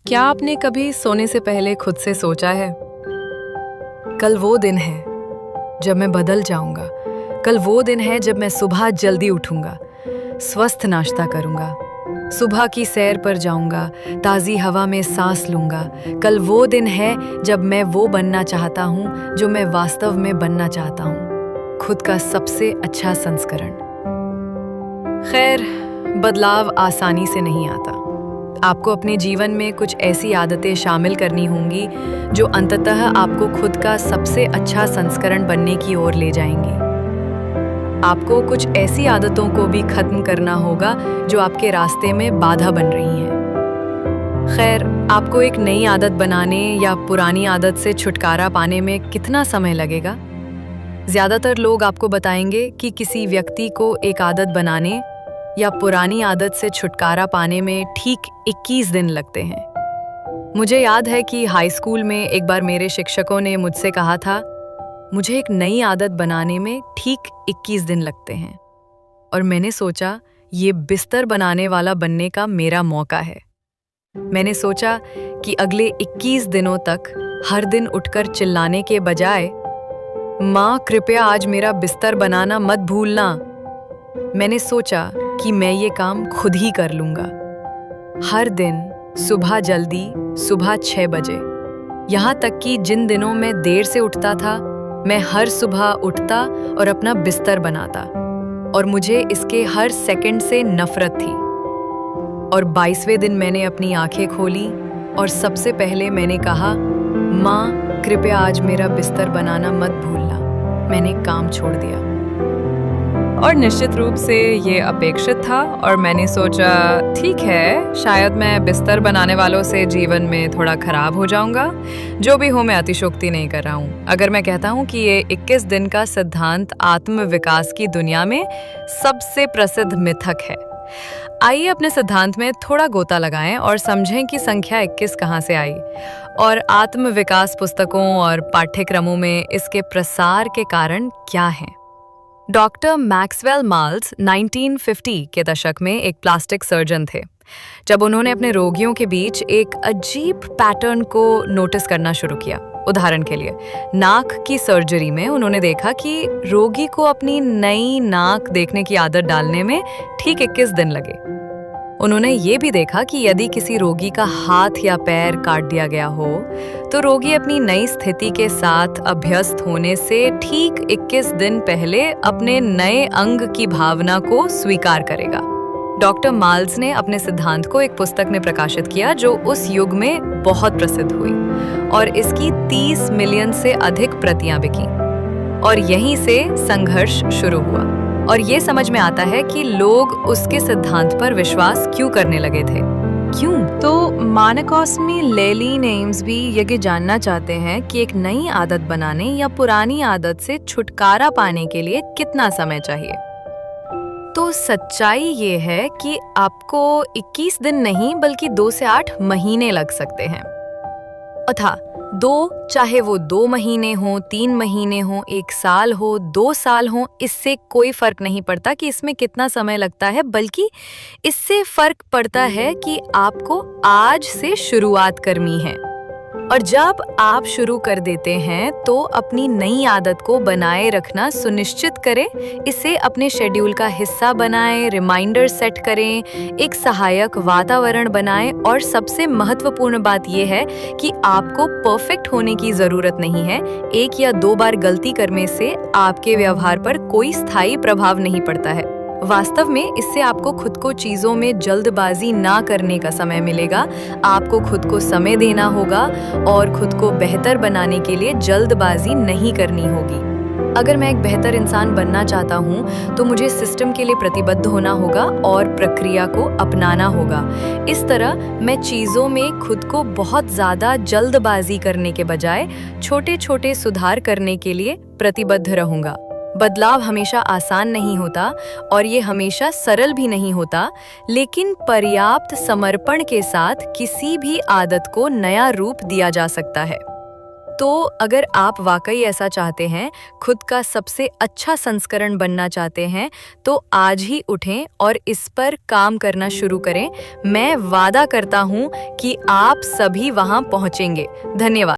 क्या आपने कभी सोने से पहले खुद से सोचा है, कल वो दिन है जब मैं बदल जाऊंगा। कल वो दिन है जब मैं सुबह जल्दी उठूंगा, स्वस्थ नाश्ता करूंगा, सुबह की सैर पर जाऊंगा, ताज़ी हवा में सांस लूंगा। कल वो दिन है जब मैं वो बनना चाहता हूं जो मैं वास्तव में बनना चाहता हूं, खुद का सबसे अच्छा संस्करण। खैर, बदलाव आसानी से नहीं आता। आपको अपने जीवन में कुछ ऐसी आदतें शामिल करनी होंगी जो अंततः आपको खुद का सबसे अच्छा संस्करण बनने की ओर ले जाएंगी। आपको कुछ ऐसी आदतों को भी खत्म करना होगा जो आपके रास्ते में बाधा बन रही हैं। खैर, आपको एक नई आदत बनाने या पुरानी आदत से छुटकारा पाने में कितना समय लगेगा? ज़्यादातर लोग आपको बताएंगे कि किसी व्यक्ति को एक आदत बनाने या पुरानी आदत से छुटकारा पाने में ठीक 21 दिन लगते हैं। मुझे याद है कि हाई स्कूल में एक बार मेरे शिक्षकों ने मुझसे कहा था, मुझे एक नई आदत बनाने में ठीक 21 दिन लगते हैं। और मैंने सोचा, ये बिस्तर बनाने वाला बनने का मेरा मौका है। मैंने सोचा कि अगले 21 दिनों तक हर दिन उठकर चिल्लाने के बजाय, माँ कृपया आज मेरा बिस्तर बनाना मत भूलना, मैंने सोचा कि मैं ये काम खुद ही कर लूंगा। हर दिन सुबह जल्दी, सुबह 6 बजे। यहाँ तक कि जिन दिनों मैं देर से उठता था, मैं हर सुबह उठता और अपना बिस्तर बनाता, और मुझे इसके हर सेकंड से नफरत थी। और 22वें दिन मैंने अपनी आंखें खोली और सबसे पहले मैंने कहा, माँ कृपया आज मेरा बिस्तर बनाना मत भूलना। मैंने काम छोड़ दिया। और निश्चित रूप से ये अपेक्षित था, और मैंने सोचा ठीक है, शायद मैं बिस्तर बनाने वालों से जीवन में थोड़ा खराब हो जाऊंगा। जो भी हो, मैं अतिशोक्ति नहीं कर रहा हूँ अगर मैं कहता हूँ कि ये 21 दिन का सिद्धांत आत्म विकास की दुनिया में सबसे प्रसिद्ध मिथक है। आइए अपने सिद्धांत में थोड़ा गोता लगाएं और समझें कि संख्या 21 कहाँ से आई, और आत्म विकास पुस्तकों और पाठ्यक्रमों में इसके प्रसार के कारण क्या हैं। डॉक्टर मैक्सवेल माल्स 1950 के दशक में एक प्लास्टिक सर्जन थे। जब उन्होंने अपने रोगियों के बीच एक अजीब पैटर्न को नोटिस करना शुरू किया, उदाहरण के लिए नाक की सर्जरी में उन्होंने देखा कि रोगी को अपनी नई नाक देखने की आदत डालने में ठीक 21 दिन लगे। उन्होंने ये भी देखा कि यदि किसी रोगी का हाथ या पैर काट दिया गया हो, तो रोगी अपनी नई स्थिति के साथ अभ्यस्त होने से ठीक 21 दिन पहले अपने नए अंग की भावना को स्वीकार करेगा। डॉक्टर माल्स ने अपने सिद्धांत को एक पुस्तक में प्रकाशित किया जो उस युग में बहुत प्रसिद्ध हुई, और इसकी 30 मिलियन से अधिक प्रतियां बिकी। और यहीं से संघर्ष शुरू हुआ, और ये समझ में आता है कि लोग उसके सिद्धांत पर विश्वास क्यों करने लगे थे। क्यों? तो मार्कोस में लेली नेम्स भी ये जानना चाहते हैं कि एक नई आदत बनाने या पुरानी आदत से छुटकारा पाने के लिए कितना समय चाहिए। तो सच्चाई ये है कि आपको 21 दिन नहीं बल्कि 2 से 8 महीने लग सकते हैं। अथा 2, चाहे वो 2 महीने हो, 3 महीने हो, 1 साल हो, 2 साल हो, इससे कोई फर्क नहीं पड़ता कि इसमें कितना समय लगता है, बल्कि इससे फर्क पड़ता है कि आपको आज से शुरुआत करनी है। और जब आप शुरू कर देते हैं तो अपनी नई आदत को बनाए रखना सुनिश्चित करें। इसे अपने शेड्यूल का हिस्सा बनाएं, रिमाइंडर सेट करें, एक सहायक वातावरण बनाएं, और सबसे महत्वपूर्ण बात यह है कि आपको परफेक्ट होने की जरूरत नहीं है। 1 या 2 बार गलती करने से आपके व्यवहार पर कोई स्थायी प्रभाव नहीं पड़ता है। वास्तव में इससे आपको खुद को चीजों में जल्दबाजी ना करने का समय मिलेगा। आपको खुद को समय देना होगा और खुद को बेहतर बनाने के लिए जल्दबाजी नहीं करनी होगी। अगर मैं एक बेहतर इंसान बनना चाहता हूँ तो मुझे सिस्टम के लिए प्रतिबद्ध होना होगा और प्रक्रिया को अपनाना होगा। इस तरह मैं चीजों में खुद को बहुत ज्यादा जल्दबाजी करने के बजाय छोटे छोटे सुधार करने के लिए प्रतिबद्ध रहूंगा। बदलाव हमेशा आसान नहीं होता और ये हमेशा सरल भी नहीं होता, लेकिन पर्याप्त समर्पण के साथ किसी भी आदत को नया रूप दिया जा सकता है। तो अगर आप वाकई ऐसा चाहते हैं, खुद का सबसे अच्छा संस्करण बनना चाहते हैं, तो आज ही उठें और इस पर काम करना शुरू करें। मैं वादा करता हूँ कि आप सभी वहाँ पहुँचेंगे। धन्यवाद।